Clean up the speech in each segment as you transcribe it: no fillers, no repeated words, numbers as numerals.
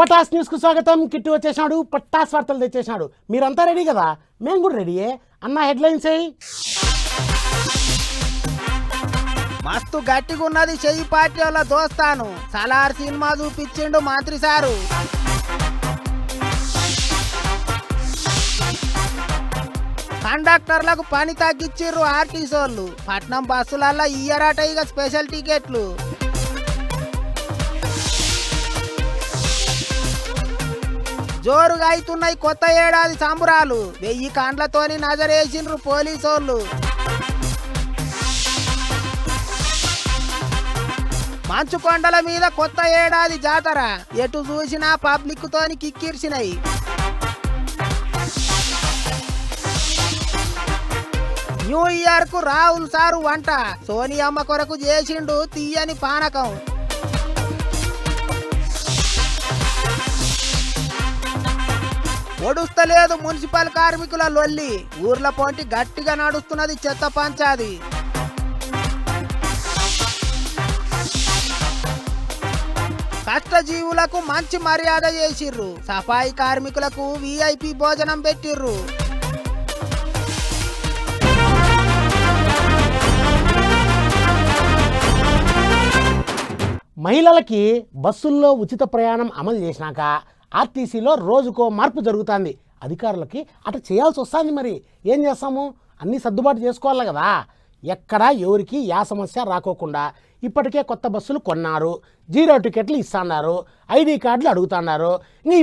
Pataas news కు స్వాగతం. Kit వచ్చేసాడు, పటాస్ వార్తలు తెచ్చేసాడు. మీరంతా రెడీ కదా? మేము కూడా రెడీయే. అన్న హెడ్లైన్స్ అయ్యి. మస్తు గట్టిగా ఉన్నది చెయ్యి పార్టీ వాళ్ళ దోస్తాను. సలార్ సినిమా చూపించిండు మంత్రి సారు. కండక్టర్లకు పని తగ్గించిర్రు ఆర్టీసోళ్ళు. పట్నం బస్సులల్లో ఇయ్యరాట ఇక స్పెషల్ టికెట్లు. జోరుగా అవుతున్నాయి కొత్త ఏడాది సంబురాలు. 1000 కండ్లతోని నజరేసిండ్రు పోలీసోళ్ళు. మంచు కొండల మీద కొత్త ఏడాది జాతర. ఎటు చూసినా పబ్లిక్ తోని కిక్కిర్చినాయి. న్యూ ఇయర్ కు రాహుల్ సారు వంట. సోనియమ్మ కొరకు చేసిండు తీయని పానకం. ఒడుస్తలేదు మున్సిపల్ కార్మికుల లొల్లి. ఊర్ల పొంటి గట్టిగా నడుస్తున్నది చెత్త పంచాది. కష్టజీవులకు మంచి మర్యాద చేసిర్రు. సఫాయి కార్మికులకు VIP భోజనం పెట్టిర్రు. మహిళలకి బస్సుల్లో ఉచిత ప్రయాణం అమలు చేసినాక ఆర్టీసీలో రోజుకో మార్పు జరుగుతుంది. అధికారులకి అట్లా చేయాల్సి వస్తుంది. మరి ఏం చేస్తాము? అన్నీ సర్దుబాటు చేసుకోవాలి కదా. ఎక్కడా ఎవరికి యా సమస్య రాకోకుండా ఇప్పటికే కొత్త బస్సులు కొన్నారు, 0 టికెట్లు ఇస్తున్నారు, ID కార్డులు అడుగుతున్నారు.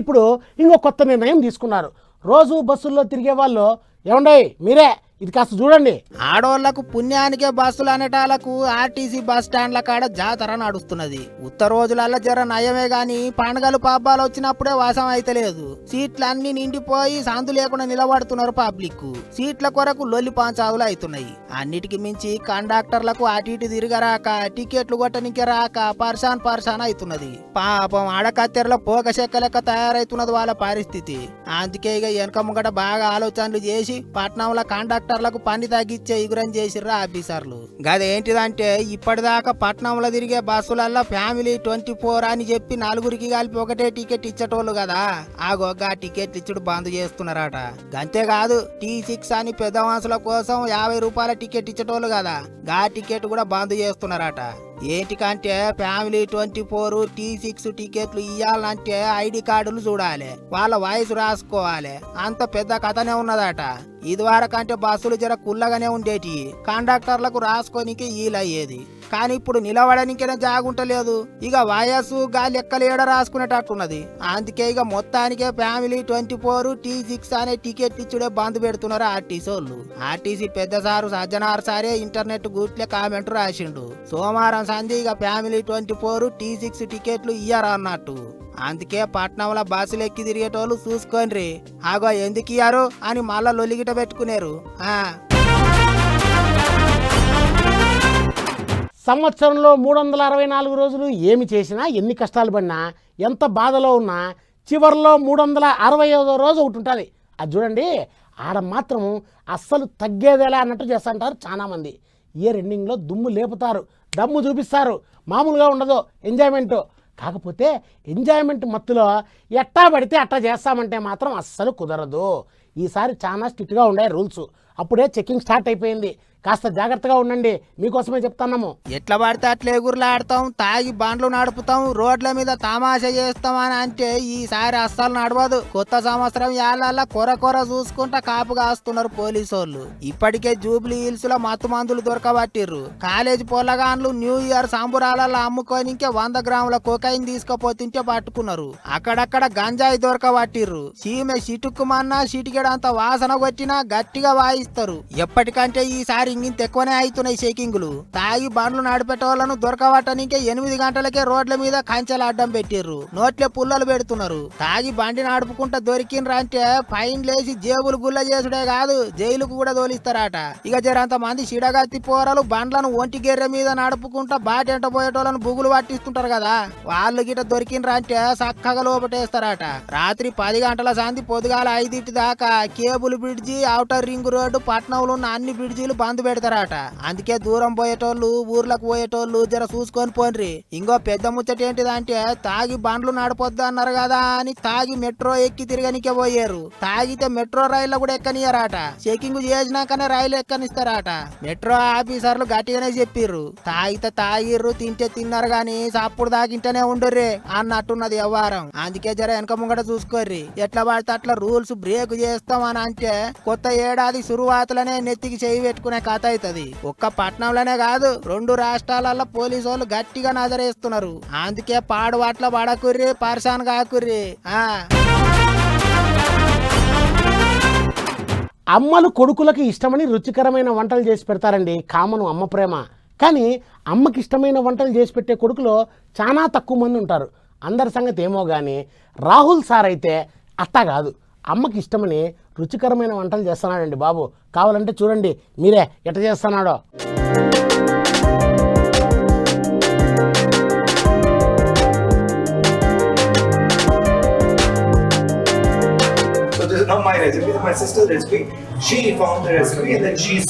ఇప్పుడు ఇంకో కొత్త నిర్ణయం తీసుకున్నారు. రోజు బస్సుల్లో తిరిగే వాళ్ళు ఏమండీ మీరే ఇది కాస్త చూడండి. ఆడోళ్లకు పుణ్యానికే బస్సులు అనేటాలకు ఆర్టీసీ బస్ స్టాండ్ల కాడ జాతర నడుస్తున్నది. ఉత్తర రోజులల్లో జర నయమే గాని పండుగలు పబ్బాలు వచ్చినప్పుడే వాసం అయితలేదు. సీట్లన్నీ నిండిపోయి సందు లేకుండా నిలబడుతున్నారు పబ్లిక్. సీట్ల కొరకు లొల్లి పాంచాదులు అవుతున్నాయి. అన్నిటికి మించి కండక్టర్లకు అటు ఇటు తిరగరాక టికెట్లు కొట్టనికే రాక పర్షాన్ అవుతున్నది. పాపం ఆడకత్తెరలో పోక చెక్క లెక్క తయారైతున్నది వాళ్ళ పరిస్థితి. అందుకే ఇక వెనక ముంగట బాగా ఆలోచనలు చేసి పట్నంలో కండక్టర్లకు పని తగ్గించే ఇగురం చేసిర్రు ఆఫీసర్లు. గదేంటిదంటే ఇప్పటిదాకా పట్నంలో తిరిగే బస్సులలో ఫ్యామిలీ 24 అని చెప్పి నలుగురికి కలిపి ఒకటే టికెట్ ఇచ్చేటోళ్ళు కదా. ఆ టికెట్ ఇచ్చుడు బంద్ చేస్తున్నారట. అంతేకాదు T6 అని పెద్ద మనుషుల కోసం 50 రూపాయల టికెట్ ఇచ్చేటోళ్ళు కదా. గా టికెట్ కూడా బంద్ చేస్తున్నారట. ఏంటికంటే ఫ్యామిలీ 24 T6 టికెట్లు ఇయ్యాలంటే ID కార్డులు చూడాలి, వాళ్ళ వయసు రాసుకోవాలి. అంత పెద్ద కథనే ఉన్నదట. ఇదివరకంటే బస్సులు జర కుల్లగానే ఉండేటి, కండక్టర్లకు రాసుకోనికి ఈలయ్యేది. కానీ ఇప్పుడు నిలబడనికనే జాగుంటలేదు. ఇక వయస్సు గా లెక్కలేడ రాసుకునేటట్టున్నది. అందుకే ఇక మొత్తానికే ఫ్యామిలీ 24 T6 అనే టికెట్ ఇచ్చుడే బంద్ పెడుతున్నారు ఆర్టీసీ వాళ్ళు. ఆర్టీసీ పెద్ద సారు సజ్జనార్ సారే ఇంటర్నెట్ గూట్లే కామెంట్ రాసిండు. సోమవారం సంధి ఇక ఫ్యామిలీ 24 T6 టికెట్లు ఇయ్యరా అన్నట్టు. అందుకే పట్నంలో బస్సులు ఎక్కి తిరిగేటోళ్ళు చూసుకోండి. ఆగో ఎందుకు ఇయ్యారు అని మళ్ళా లొలిగిట పెట్టుకునేరు. సంవత్సరంలో 364 రోజులు ఏమి చేసినా, ఎన్ని కష్టాలు పడినా, ఎంత బాధలో ఉన్నా చివరిలో 365వ రోజు ఒకటి ఉంటుంది. అది చూడండి, ఆడ మాత్రం అస్సలు తగ్గేదేలా అన్నట్టు చేస్తుంటారు చాలామంది. ఇయర్ ఎండింగ్లో దుమ్ము లేపుతారు, దమ్ము చూపిస్తారు. మామూలుగా ఉండదు ఎంజాయ్మెంటు. కాకపోతే ఎంజాయ్మెంట్ మత్తులో ఎట్టా పడితే అట్టా చేస్తామంటే మాత్రం అస్సలు కుదరదు. ఈసారి చాలా స్ట్రిక్ట్గా ఉండే రూల్స్. అప్పుడే చెకింగ్ స్టార్ట్ అయిపోయింది. కాస్త జాగ్రత్తగా ఉండండి, మీకోసమే చెప్తున్నాము. ఎట్లా పడితే అట్లా ఎగురులాడతాం, తాగి బండ్లు నడుపుతాం, రోడ్ల మీద తమాషా చేస్తాం అని అంటే ఈసారి అస్సలు నడవదు. కొత్త సంవత్సరం యాళ్ళ కొర చూసుకుంటా కాపు కాస్తున్నారు పోలీసోళ్ళు. ఇప్పటికే జూబ్లీ హిల్స్ లో మత్తు మందులు దొరకబట్టిర్రు. కాలేజీ పొల్లగాన్లు న్యూ ఇయర్ సంబురాలలో అమ్ముకోనికే 100 గ్రాముల కొకైన్ తీసుకుపోతుంటే పట్టుకున్నారు. అక్కడక్కడ గంజాయి దొరకబట్టిర్రు. సీమె చిటుక్కుమన్నా చిటికెడంత వాసన కొట్టినా గట్టిగా వాయిస్తారు. ఎప్పటికంటే ఈసారి ఇంత ఎక్కువనే అవుతున్నాయి చెకింగులు. తాగి బండ్లు నడిపేటోళ్లను దొరకబట్టనికే 8 గంటలకే రోడ్ల మీద కంచెలు అడ్డం పెట్టిర్రు. నోట్లే పుల్లలు పెడుతున్నారు. తాగి బండి నడుపుకుంటా దొరికిండ్రంటే ఫైన్ లేసి జేబులు గుల్ల చేసుడే కాదు, జైలుకు కూడా తోలిస్తారట. ఇక జరంత మంది సిడగత్తి పోరలు బండ్లను ఒంటి గెర్రె మీద నడుపుకుంటా బాటెంట పోయేటోళ్లను బుగులు పట్టిస్తుంటారు కదా. వాళ్ళు గిట దొరికిండ్రంటే చక్కగా లోపటేస్తారట. రాత్రి 10 గంటల సంధి పొద్దుగాల 5 దాకా cable bridge, outer ring road, పట్నంలో ఉన్న అన్ని బ్రిడ్జీలు బంద్ మందు పెడతారట. అందుకే దూరం పోయేటోళ్ళు ఊర్లకు పోయేటోళ్ళు జర చూసుకొని పోన్రి. ఇంకో పెద్ద ముచ్చట ఏంటిదంటే తాగి బండ్లు నడపొద్దు అన్నారు కదా అని తాగి మెట్రో ఎక్కి తిరగనికే పోయారు. తాగితే మెట్రో రైల్లో కూడా ఎక్కనియరాట. చెకింగ్ చేసినాకనే రైలు ఎక్కనిస్తారట. మెట్రో ఆఫీసర్లు గట్టిగానే చెప్పిర్రు, తాగితే తాగిర్రు, తింటే తిన్నారు గాని అప్పుడు దాకింటనే ఉండర్రే అన్నట్టున్నది వ్యవహారం. అందుకే జర వెనక ముంగట చూసుకోర్రి. ఎట్లా పడితే అట్లా రూల్స్ బ్రేక్ చేస్తామని అంటే కొత్త ఏడాది సురువాతులనే నెత్తికి చేయి పెట్టుకునే కథ అవుతుంది. ఒక్క పట్నంలోనే కాదు 2 రాష్ట్రాలలో పోలీసు వాళ్ళు గట్టిగా నజరేస్తున్నారు. అందుకే పాడు అట్లా పడకుర్రి, పర్సాన్ కాకుర్రి. అమ్మలు కొడుకులకి ఇష్టమని రుచికరమైన వంటలు చేసి పెడతారండి, కామను అమ్మ ప్రేమ. కానీ అమ్మకి ఇష్టమైన వంటలు చేసి పెట్టే కొడుకులో చాలా తక్కువ మంది ఉంటారు. అందరి సంగతి ఏమో కానీ రాహుల్ సార్ అయితే అట్టా కాదు, అమ్మకి ఇష్టమని రుచికరమైన వంటలు చేస్తున్నాడండి బాబు. కావాలంటే చూడండి మీరే ఎట్ట చేస్తున్నాడో. This is not my recipe, this is my sister's recipe. She found the recipe and then she's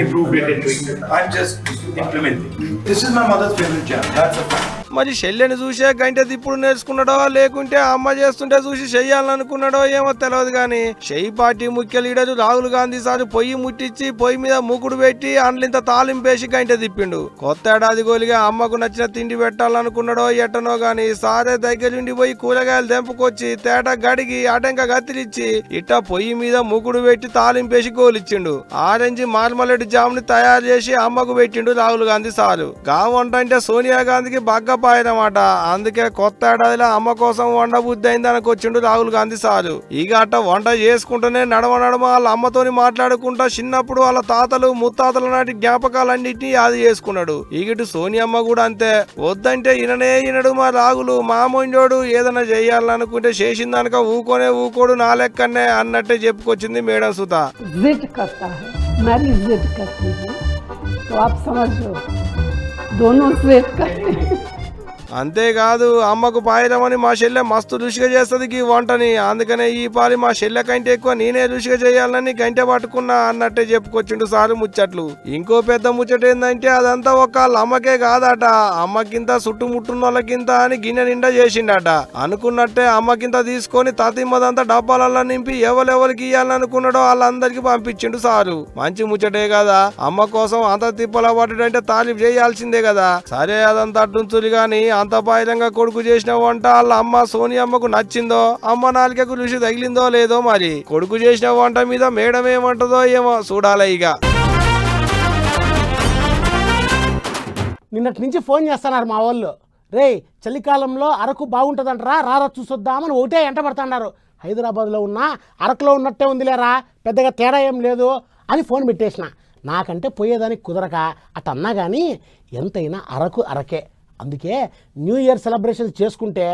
improved it and tweaked it. I'm just implementing. This is my mother's favorite jam, that's a fact. మరి చెల్లెని చూసే గంట ఇప్పుడు నేర్చుకున్నాడో లేకుంటే అమ్మ చేస్తుంటే చూసి చెయ్యాలనుకున్నాడో ఏమో తెలియదు కానీ షెయి పార్టీ ముఖ్య లీడర్ రాహుల్ గాంధీ సార్ పొయ్యి ముట్టించి పొయ్యి మీద మూకుడు పెట్టి అండ్లింత తాలింపేసి గంట తిప్పిండు. కొత్త ఏడాది గోలిగా అమ్మకు నచ్చిన తిండి పెట్టాలనుకున్నాడో ఎట్టనో గాని సారే దగ్గరుండి పోయి కూరగాయలు తెంపుకొచ్చి తేట గడిగి అటంక గత్తిరిచ్చి ఇట్ట పొయ్యి మీద మూకుడు పెట్టి తాలింపేసి గోలిచ్చిండు. ఆరెంజ్ మార్మలెడ్ జామ్ ని తయారు చేసి అమ్మకు పెట్టిండు రాహుల్ గాంధీ సారు. గా వంట అంటే సోనియా గాంధీకి బగ్గ పాయనమాట. అందుకే కొత్త ఏడాదిలో అమ్మ కోసం వంట బుద్ధి అయిందనకు వచ్చిండు రాహుల్ గాంధీ సారు. ఇక అట్ట వంట చేసుకుంటూనే నడమ వాళ్ళ అమ్మతోని మాట్లాడుకుంటా చిన్నప్పుడు వాళ్ళ తాతలు ముత్తాతల నాటి జ్ఞాపకాలన్నింటినీ యాది చేసుకున్నాడు. ఇగిటు సోనియమ్మ కూడా అంతే, వద్దంటే ఇనడు మా రాహులు మామూండోడు, ఏదైనా చెయ్యాలనుకుంటే చేసిందనక ఊకోడు నా లెక్కనే అన్నట్టే చెప్పుకొచ్చింది మేడం సుత. అంతేకాదు అమ్మకు పాయరమని మా చెల్లె మస్తు రుచిగా చేస్తుంది ఈ వంటని. అందుకనే ఈ పాలి మా చెల్లె కంటే ఎక్కువ నేనే రుచిగా చేయాలని గంటె పట్టుకున్నా అన్నట్టే చెప్పుకొచ్చిండు సారు ముచ్చట్లు. ఇంకో పెద్ద ముచ్చట ఏందంటే అదంతా ఒక అమ్మకే కాదట, అమ్మకింత చుట్టుముట్టున్న వాళ్ళకింత అని గిన్నె నిండా చేసిండట. అనుకున్నట్టే అమ్మకింత తీసుకొని తతిమ్మదంతా డబ్బాలలో నింపి ఎవరెవరికి ఇయ్యాలనుకున్నాడో వాళ్ళందరికి పంపించిండు సారు. మంచి ముచ్చటే కదా, అమ్మ కోసం అంత తిప్పల పడ్డంటే తాలింపు చేయాల్సిందే కదా. సరే అదంతా అడ్డుంచులు గాని అంత బాయిలంగా కొడుకు చేసిన వంట వాళ్ళ అమ్మ సోనియమ్మకు నచ్చిందో, అమ్మ నాలుకకు రుచి తగిలిందో లేదో మరి. కొడుకు చేసిన వంట మీద మేడం ఏమంటదో ఏమో చూడాలి. ఇక నిన్నటి నుంచి ఫోన్ చేస్తున్నారు మా వాళ్ళు, రే చలికాలంలో అరకు బాగుంటుందంటారా, రారా చూసొద్దామని ఒకటే ఎంట పడుతున్నారు. హైదరాబాద్లో ఉన్నా అరకులో ఉన్నట్టే ఉందిలేరా, పెద్దగా తేడా ఏం లేదు అని ఫోన్ పెట్టేసిన. నాకంటే పోయేదానికి కుదరక అట్ట అన్నా కానీ ఎంతైనా అరకు అరకే. అందుకే న్యూ ఇయర్ సెలబ్రేషన్స్ చేసుకుంటే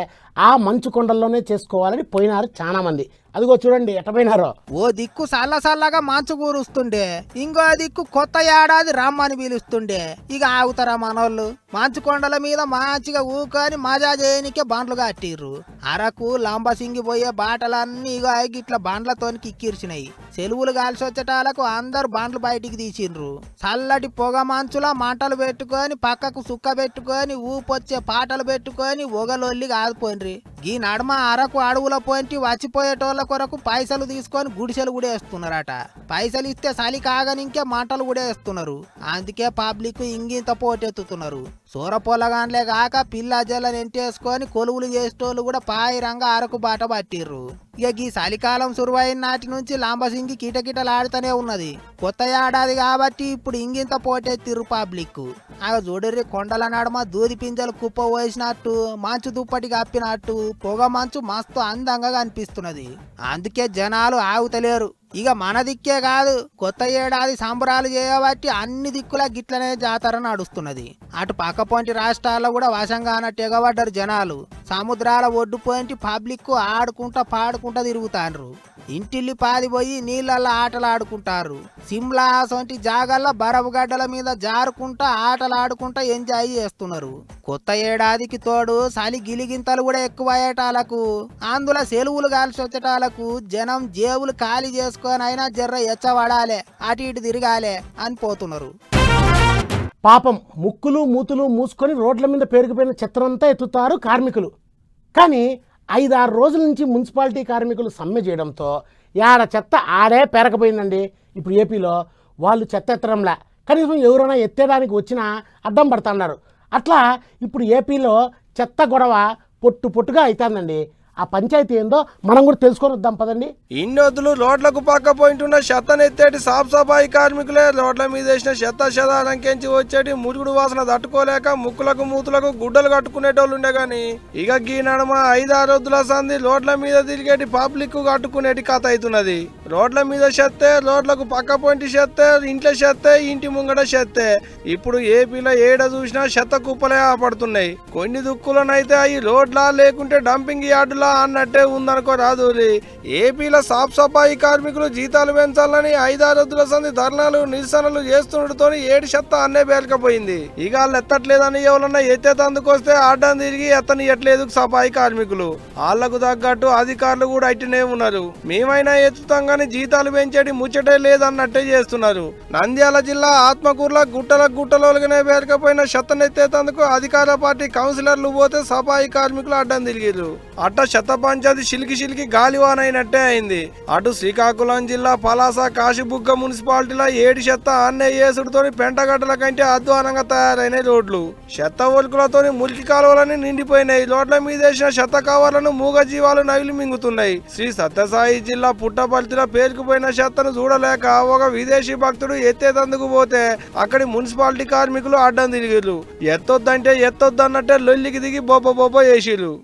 ఆ మంచు కొండల్లోనే చేసుకోవాలని పోయినారు చాలా మంది. అదిగో చూడండి ఎట్ట పోయినారో. ఓ దిక్కు సల్లగా మంచు కూరుస్తుండే, ఇంకో దిక్కు కొత్త ఏడాది రమ్మని పిలుస్తుండే. ఇక ఆగుతారా మనోళ్ళు? మంచు కొండల మీద మంచిగా ఊకొని మజా చేయనికే బండ్లు కట్టిర్రు. అరకు లంబసింగి పోయే బాటలన్నీ ఇక ఇట్లా బండ్లతోని కిక్కిర్చినాయి. సెలువులు కాల్సి వచ్చేటాలకు అందరు బండ్లు బయటికి తీసిండ్రు. చల్లటి పొగ మంచులా మంటలు పెట్టుకొని పక్కకు సుక్క పెట్టుకొని ఊపొచ్చే పాటలు పెట్టుకొని ఒగలొల్లి కాదుపోండ్రి. ఈ నడమ అరకు అడవుల పోంటి వచ్చిపోయేటోళ్ళ కొరకు పైసలు తీసుకొని గుడిసెలు కూడా వేస్తున్నారట. పైసలు ఇస్తే చలి కాగనింకే మంటలు కూడా వేస్తున్నారు. అందుకే పబ్లిక్ ఇంగింత పోటెత్తుతున్నారు. సూరపొల్లగాన్లే కాక పిల్ల జల్లని ఎంటేసుకొని కొలువులు చేసేటోళ్ళు కూడా పాయిరంగా అరకు బాట పట్టిర్రు. ఇక ఈ చలికాలం సురువైన నాటి నుంచి లాంబసింగి కిటకిటలాడుతూనే ఉన్నది. కొత్త ఏడాది కాబట్టి ఇప్పుడు ఇంగింత పోటెత్తిర్రు పబ్లిక్. ఆ చూడర్రి కొండల నడమ దూది పింజలు కుప్ప పోసినట్టు మంచు దుప్పటి కప్పినట్టు పొగ మంచు మస్తు అందంగా కనిపిస్తున్నది. అందుకే జనాలు ఆగుతలేరు. ఇక మన దిక్కే కాదు, కొత్త ఏడాది సంబరాలు చేయబట్టి అన్ని దిక్కుల గిట్లనే జాతర నడుస్తున్నది. అటు పక్కపొంటి రాష్ట్రాల్లో కూడా వశంగానట్టు ఎగబడ్డారు జనాలు. సముద్రాల ఒడ్డుపోయింటి పబ్లిక్ ఆడుకుంటా పాడుకుంటా తిరుగుతాండ్రు. ఇంటిల్లి పాదిపోయి నీళ్ళల్లో ఆటలు ఆడుకుంటారు. సిమ్లా సొంటి జాగల్లో బరపు గడ్డల మీద జారుకుంటా ఆటలు ఆడుకుంటా ఎంజాయ్ చేస్తున్నారు. కొత్త ఏడాదికి తోడు చలి గిలిగింతలు కూడా ఎక్కువ అయ్యేటాలకు, అందులో సెలవులు కాల్సి వచ్చేటాలకు జనం జేబులు ఖాళీ చేసుకుంటూ చేసుకొని అయినా జర్ర ఎచ్చబడాలే అటు ఇటు తిరగాలే అని పోతున్నారు. పాపం ముక్కులు మూతులు మూసుకొని రోడ్ల మీద పేరుకుపోయిన చెత్తనంతా ఎత్తుతారు కార్మికులు. కానీ 5-6 రోజుల నుంచి మున్సిపాలిటీ కార్మికులు సమ్మె చేయడంతో యాడ చెత్త ఆడే పెరగపోయిందండి. ఇప్పుడు ఏపీలో వాళ్ళు చెత్త ఎత్తడంలా, కనీసం ఎవరైనా ఎత్తేయడానికి వచ్చినా అడ్డం పడుతున్నారు. అట్లా ఇప్పుడు ఏపీలో చెత్త గొడవ పొట్టుగా అవుతుందండి. ఆ పంచాయతీ ఏందో మనం కూడా తెలుసుకొని వద్దాం పదండి. ఇన్నొద్దులు రోడ్లకు పక్క పోయింటున్న చెత్తనెత్తేటి సాఫ్ సఫాయి కార్మికులే రోడ్ల మీద వేసిన చెత్త చెదారంకెంచి వచ్చేటి మురుగుడు వాసన తట్టుకోలేక ముక్కులకు మూతులకు గుడ్డలు కట్టుకునేటోళ్ళు ఉండే గాని ఇక గీ నడమ 5-6 రోజుల సంది రోడ్ల మీద తిరిగేటి పబ్లిక్ కట్టుకునేటి కథ అవుతున్నది. రోడ్ల మీద చెత్తే, రోడ్లకు పక్క పోయింటి చెత్తే, ఇంట్లో చెత్తే, ఇంటి ముంగడ చెత్తే. ఇప్పుడు ఏపీలో ఏడ చూసినా చెత్త కుప్పలే ఆపడుతున్నాయి. కొన్ని దుక్కులనైతే అవి రోడ్లా లేకుంటే డంపింగ్ యార్డులా అన్నట్టే ఉందనుకో రాదూరి. ఏపీలో సాఫ్ సఫాయి కార్మికులు జీతాలు పెంచాలని 5-6 రోజుల సంది ధర్నాలు నిరసనలు చేస్తుండటంతో ఏడు చెత్త అన్నే పేలకపోయింది. ఇక వాళ్ళు ఎత్తట్లేదని ఎవరన్నా ఎత్తేతందుకొస్తే అడ్డం తిరిగి ఎత్తనియట్లేదు సఫాయి కార్మికులు. వాళ్లకు తగ్గట్టు అధికారులు కూడా అట్టినే ఉన్నారు. మేమైనా ఎత్తుతాం గానీ జీతాలు పెంచేటి ముచ్చటే లేదన్నట్టే చేస్తున్నారు. నంద్యాల జిల్లా ఆత్మకూరులో గుట్టలోనే పేరకపోయిన చెత్తనెత్తేతందుకు అధికార పార్టీ కౌన్సిలర్లు పోతే సఫాయి కార్మికులు అడ్డం తిరిగిరు. అట్ట చెత్త పంచాయతీ చిలికి గాలివానైనట్టే అయింది. అటు శ్రీకాకుళం జిల్లా పలాస కాశీబుగ్గ మున్సిపాలిటీలో ఏడు చెత్త అన్నే ఏసుడుతో పెంటగడ్డల కంటే అధ్వానంగా తయారైన రోడ్లు చెత్త ఒలుకులతో మురికి కాలువలని నిండిపోయినాయి. రోడ్ల మీద వేసిన చెత్త కవర్లను మూగ జీవాలు నవిలి మింగుతున్నాయి. శ్రీ సత్యసాయి జిల్లా పుట్టపర్తిలో పేరుకుపోయిన చెత్తను చూడలేక ఒక విదేశీ భక్తుడు ఎత్తేతందుకు పోతే అక్కడి మున్సిపాలిటీ కార్మికులు అడ్డం తిరిగిరు. ఎత్తొద్దంటే ఎత్తొద్దన్నట్టే లొల్లికి దిగి బొబ్బ వేసిరు.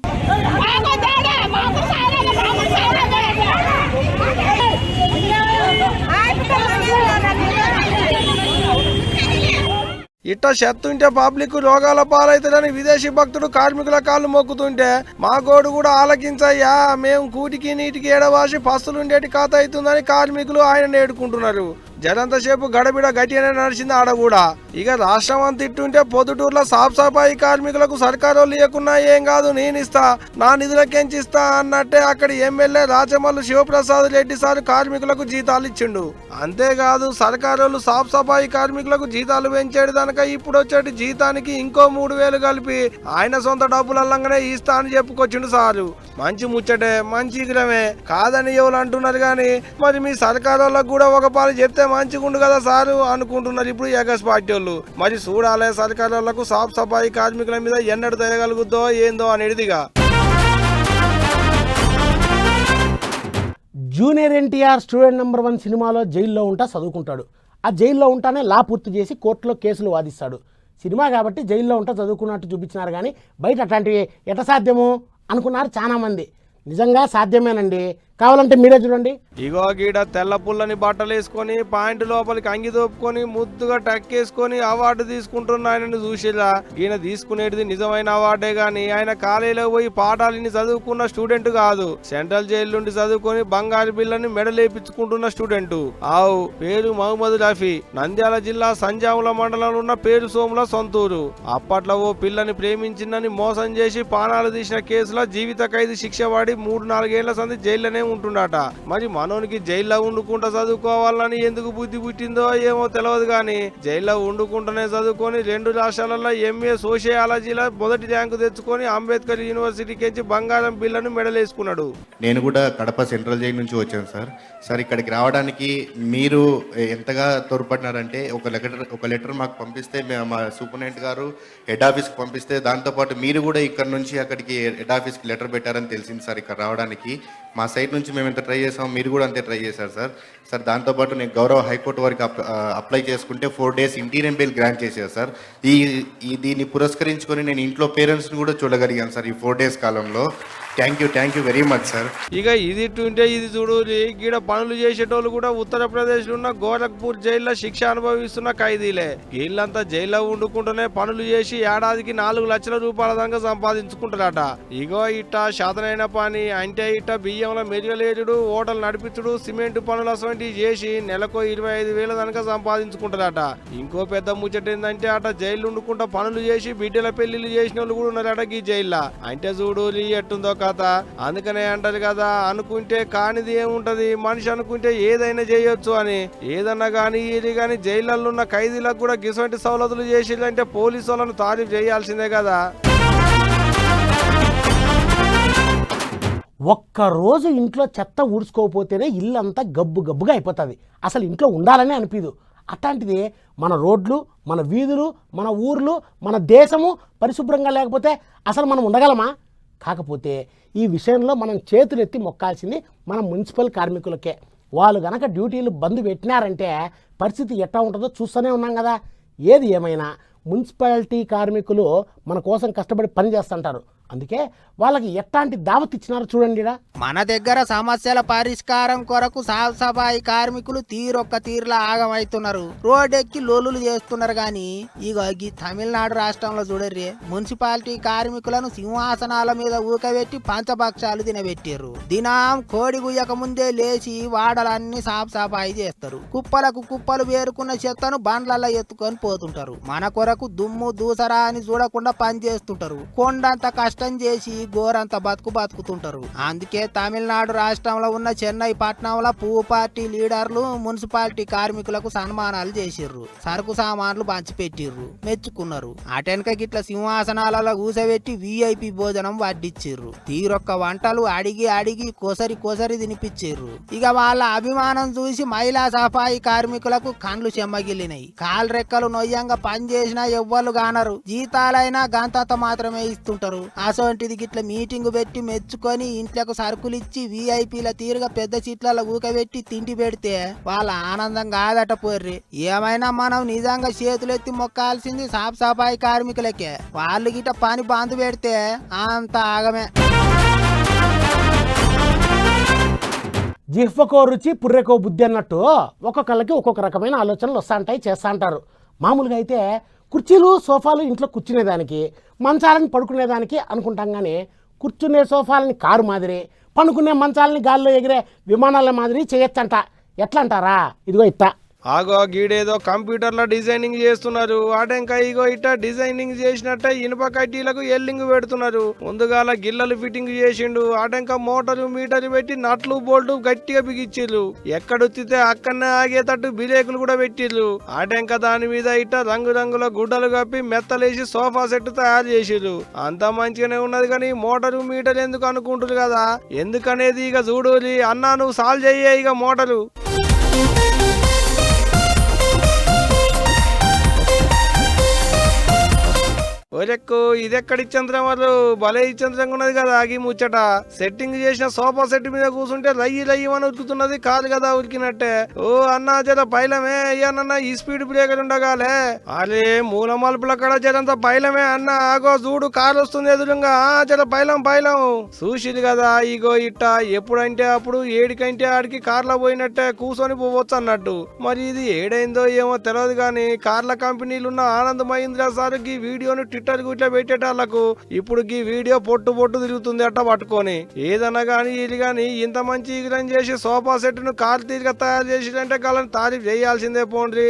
ఇట్ట చెత్తుంటే పబ్లిక్ రోగాల పాలైతుందని విదేశీ భక్తుడు కార్మికుల కాళ్ళు మొక్కుతుంటే మా గోడు కూడా ఆలకించయ్యా, మేము కూటికి నీటికి ఏడవాసి పస్తులుండేటి ఖాత అవుతుందని కార్మికులు ఆయన నేడుకుంటున్నారు. జనంతసేపు గడబిడ గట్టిగానే నడిచింది ఆడ కూడా. ఇక రాష్ట్రం అంత ఇట్టుంటే పొద్దుటూరులో సాఫ్ సఫాయి కార్మికులకు సర్కారు ఇవ్వకున్నా ఏం కాదు నేనిస్తా, నా నిధులకెంచిస్తా అన్నట్టే అక్కడి ఎమ్మెల్యే రాచమల్లు శివప్రసాద్ రెడ్డి సార్ కార్మికులకు జీతాలు ఇచ్చిండు. అంతేకాదు సర్కారు సాఫ్ సఫాయి కార్మికులకు జీతాలు పెంచేది దానిక ఇప్పుడు వచ్చేటి జీతానికి ఇంకో 3,000 కలిపి ఆయన సొంత డబ్బులల్లంగానే ఇస్తా అని చెప్పుకొచ్చిండు సారు. మంచి ముచ్చటే, మంచి ఇగ్రమే కాదని ఎవరు అంటున్నారు గాని మరి మీ సర్కారు కూడా ఒక పాలు చెప్తే మంచిగుండు కదా సారు అనుకుంటున్నారు ఇప్పుడు ఎగస్ పార్టీ వాళ్ళు. మరి చూడాలే సర్కారులకు సాఫ్ సఫాయి కార్మికుల మీద ఎన్నడు దయగలుగుద్దో ఏందో అనేదిగా. జూనియర్ ఎన్టీఆర్ స్టూడెంట్ నెంబర్ 1 సినిమాలో జైల్లో ఉంటా చదువుకుంటాడు. ఆ జైల్లో ఉంటానే లా పూర్తి చేసి కోర్టులో కేసులు వాదిస్తాడు. సినిమా కాబట్టి జైల్లో ఉంటా చదువుకున్నట్టు చూపించినారు కానీ బయట అట్లాంటివి ఎట సాధ్యము అనుకున్నారు చాలామంది. నిజంగా సాధ్యమేనండి, కావాలంటే మీరే చూడండి. ఇగో గీడ తెల్ల పుల్లని బట్టలు వేసుకొని పాయింట్ లోపలికి అంగి దోపుకొని ముద్దుగా టక్కేసుకొని అవార్డు తీసుకుంటున్న ఆయనను చూసిరా. ఈయన తీసుకునేది నిజమైన అవార్డే గాని ఆయన కాలేజీలో పోయి పాఠాలని చదువుకున్న స్టూడెంట్ కాదు. సెంట్రల్ జైలు నుండి చదువుకొని బంగారు బిల్లని మెడలేపించుకుంటున్న స్టూడెంట్. ఆవు పేరు మహమ్మద్ రఫీ. నంద్యాల జిల్లా సంజాముల మండలంలో ఉన్న పేరు సోముల సొంతూరు. అప్పట్లో ఓ పిల్లని ప్రేమించిందని మోసం చేసి పానాలు తీసిన కేసులో జీవిత ఖైదు శిక్ష పడి 3-4 ఏళ్ల సంది జైల్లోనే ఉంటుండట. మరి మనోనికి జైల్లో ఉండుకుంటా చదువుకోవాలని ఎందుకు బుద్ధి పుట్టిందో ఏమో తెలియదు గాని జైల్లో ఉండుకుంటూనే చదువుకొని 2 రాష్ట్రాలలో MA సోషియాలజీలో మొదటి ర్యాంకు తెచ్చుకొని అంబేద్కర్ యూనివర్సిటీకి బంగారం బిల్లను మెడలేసుకున్నాడు. నేను కూడా కడప సెంట్రల్ జైలు నుంచి వచ్చాను సార్ ఇక్కడికి రావడానికి మీరు ఎంతగా తోడ్పడినారంటే ఒక లెటర్ మాకు పంపిస్తే మా సూపరింటెండెంట్ గారు హెడ్ ఆఫీస్కి పంపిస్తే దాంతోపాటు మీరు కూడా ఇక్కడ నుంచి అక్కడికి హెడ్ ఆఫీస్కి లెటర్ పెట్టారని తెలిసింది సార్. ఇక్కడ రావడానికి మా సైడ్ నుంచి మేము ఎంత ట్రై చేసాం మీరు కూడా అంతే ట్రై చేశారు సార్. దాంతోపాటు నేను గౌరవ హైకోర్టు వారికి అప్లై చేసుకుంటే 4 days ఇంటీరియం బెయిల్ గ్రాంట్ చేశారు సార్. దీన్ని పురస్కరించుకొని నేను ఇంట్లో పేరెంట్స్ని కూడా చూడగలిగాను సార్ ఈ 4 days కాలంలో. Thank you very much sir. ఇక ఇది ఇట్టుంటే ఇది చూడు, గీడ పనులు చేసేటోళ్ళు కూడా ఉత్తరప్రదేశ్ లో ఉన్న గోరఖ్పూర్ జైల్లో శిక్ష అనుభవిస్తున్న ఖైదీలే. వీళ్ళంతా జైల్లో వండుకుంటూనే పనులు చేసి ఏడాదికి 4 లక్షల రూపాయల దాకా సంపాదించుకుంటారట. ఇగో ఇట్ట శాతనైన పని అంటే ఇట్ట బియ్యంలో మెరుగలేరుడు, హోటల్ నడిపించుడు, సిమెంట్ పనులు అసలు చేసి నెలకు 25,000 దాకా సంపాదించుకుంటారట. ఇంకో పెద్ద ముచ్చట ఏంటంటే అట జైలు వండుకుంటా పనులు చేసి బిడ్డల పెళ్లిళ్ళు చేసిన వాళ్ళు కూడా ఉన్నారట ఈ జైల్లో. అంటే చూడు ఎట్టుందో కథ. అందుకనే అంటారు కదా, అనుకుంటే కానిది ఏముంటది, మనిషి అనుకుంటే ఏదైనా చేయొచ్చు అని. ఏదన్నా గానీ ఇది గానీ జైళ్ళల్లో ఉన్న ఖైదీలకు కూడా గిసంటి సౌలతులు చేసిందంటే పోలీసు వాళ్ళను తారీఫ్ చేయాల్సిందే కదా. ఒక్కరోజు ఇంట్లో చెత్త ఊడ్చుకోకపోతేనే ఇల్లంతా గబ్బు గబ్బుగా అయిపోతుంది. అసలు ఇంట్లో ఉండాలని అనిపించదు. అట్లాంటిది మన రోడ్లు, మన వీధులు, మన ఊర్లు, మన దేశము పరిశుభ్రంగా లేకపోతే అసలు మనం ఉండగలమా? కాకపోతే ఈ విషయంలో మనం చేతులెత్తి మొక్కాల్సింది మన మున్సిపల్ కార్మికులకే. వాళ్ళు గనక డ్యూటీలు బంద్ పెట్టినారంటే పరిస్థితి ఎట్లా ఉంటుందో చూస్తూనే ఉన్నాం కదా. ఏది ఏమైనా మున్సిపాలిటీ కార్మికులు మన కోసం కష్టపడి పని చేస్తుంటారు. అందుకే వాళ్ళకి ఎట్లాంటి దావత్ ఇచ్చినారో చూడండిరా. మన దగ్గర సమస్యల పరిష్కారం కొరకు సాఫ్ సఫాయి కార్మికులు తీరొక్క తీరులా ఆగమవుతున్నారు. రోడ్డెక్కి లోలులు చేస్తున్నారు. గాని ఇగో ఈ తమిళనాడు రాష్ట్రంలో చూడర్రి, మున్సిపాలిటీ కార్మికులను సింహాసనాల మీద ఊకబెట్టి పంచభక్షాలు తినబెట్టారు. దినం కోడి గుయ్యక ముందే లేచి వాడలన్నీ సాఫ్ సఫాయి చేస్తారు. కుప్పలకు కుప్పలు వేరుకున్న చెత్తను బండ్లలో ఎత్తుకొని పోతుంటారు. మన కొరకు దుమ్ము దూసరా అని చూడకుండా పని చేస్తుంటారు. కొండంత కష్టం చేసి ఘోరంత బతుకుతుంటారు. అందుకే తమిళనాడు రాష్ట్రంలో ఉన్న చెన్నై పట్టణంలో పువ్వు పార్టీ లీడర్లు మున్సిపాలిటీ కార్మికులకు సన్మానాలు చేసిర్రు. సరుకు సామాన్లు పంచిపెట్టిర్రు, మెచ్చుకున్నారు. అటెనక గిట్ల సింహాసనాలలో కూసబెట్టి VIP భోజనం వడ్డిచ్చిర్రు. తీరొక్క వంటలు అడిగి అడిగి కొసరి తినిపించిర్రు. ఇక వాళ్ళ అభిమానం చూసి మహిళా సఫాయి కార్మికులకు కండ్లు చెమ్మగిల్లినాయి. కాలు రెక్కలు నొయ్యంగా పని చేసినా ఎవ్వరు గానరు. జీతాలైనా గంతంత మాత్రమే ఇస్తుంటారు. అసోంటిది గిట్ల మీటింగ్ పెట్టి మెచ్చుకొని ఇంట్లోకి సరుకులు ఇచ్చి VIPల తీరుగా పెద్ద సీట్లలో ఊకబెట్టి తిండి పెడితే వాళ్ళ ఆనందం కాదట పోర్రి. ఏమైనా మనం నిజంగా చేతులెత్తి మొక్కాల్సింది సాఫ్ సఫాయి కార్మికులకే. వాళ్ళు గిట్ట పని బంద్ పెడితే అంత ఆగమే. జిహ్వకో రుచి పుర్రెకో బుద్ధి అన్నట్టు ఒక్కొక్కళ్ళకి ఒక్కొక్క రకమైన ఆలోచనలు వస్తుంటాయి, చేస్తూ అంటారు. మామూలుగా అయితే కుర్చీలు సోఫాలు ఇంట్లో కూర్చునేదానికి, మంచాలని పడుకునేదానికి అనుకుంటాం. కానీ కూర్చునే సోఫాలని కారు మాదిరి, పనుకునే మంచాలని గాల్లో ఎగిరే విమానాల మాదిరి చేయొచ్చంట. ఎట్లా అంటారా? ఇదిగో ఇట్ట. ఆగో గీడేదో కంప్యూటర్లో డిజైనింగ్ చేస్తున్నారు. ఆటంకా ఇగో ఇట్ట డిజైనింగ్ చేసినట్టే ఇనుప కడ్డీలకు ఎల్లింగ్ పెడుతున్నారు. ముందుగాల గిల్లలు ఫిట్టింగ్ చేసిండు. ఆటంకా మోటారు మీటర్లు పెట్టి నట్లు బోల్టు గట్టిగా బిగిచ్చిర్రు. ఎక్కడొత్తితే అక్కడనే ఆగేటట్టు బిరేకులు కూడా పెట్టిర్రు. ఆటంకా దాని మీద ఇట్ట రంగురంగుల గుడ్డలు కప్పి మెత్తలేసి సోఫా సెట్ తయారు చేసిర్రు. అంతా మంచిగానే ఉన్నది కానీ మోటారు మీటర్ ఎందుకు అనుకుంటారు కదా. ఎందుకనేది ఇక చూడూరి అన్నా, నువ్వు సాల్వ్ చెయ్యే ఇక మోటారు. ఓరెక్కు ఇదెక్కడి చంద్రం వాళ్ళు భలే చంద్రంగా ఉన్నది కదా. ఆగి ముచ్చట సెట్టింగ్ చేసిన సోఫా సెట్ మీద కూర్చుంటే రయ్యి అని ఉరుకుతున్నది. కాదు కదా ఉరికినట్టే. ఓ అన్నా జర పైలమే అయ్యానన్నా, ఈ స్పీడ్ బ్రేకర్ ఉండగాలే. అరే మూల మలుపుల కడ జరంత పైలమే అన్న. ఆగో చూడు కారు వస్తుంది ఎదురుగా. జర పైలం చూసిరు కదా. ఇగో ఇట్ట ఎప్పుడంటే అప్పుడు ఏడికంటే ఆడికి కార్లో పోయినట్టే కూర్చొని పోవచ్చు అన్నట్టు. మరి ఇది ఏడైందో ఏమో తెలియదు కానీ కార్ల కంపెనీలున్న ఆనంద్ మహీంద్రా సార్ ఈ వీడియోను ట్విట్టర్ ఇట్లా పెట్టేటాళ్లకు ఇప్పుడు ఈ వీడియో పొట్టు తిరుగుతుంది అట్ట పట్టుకొని. ఏదన్నా గానీ ఇది గానీ ఇంత మంచి చేసి సోఫా సెట్ ను కారు తీరుగా తయారు చేసిరంటే కాలని తారీఫ్ చేయాల్సిందే పోండ్రి.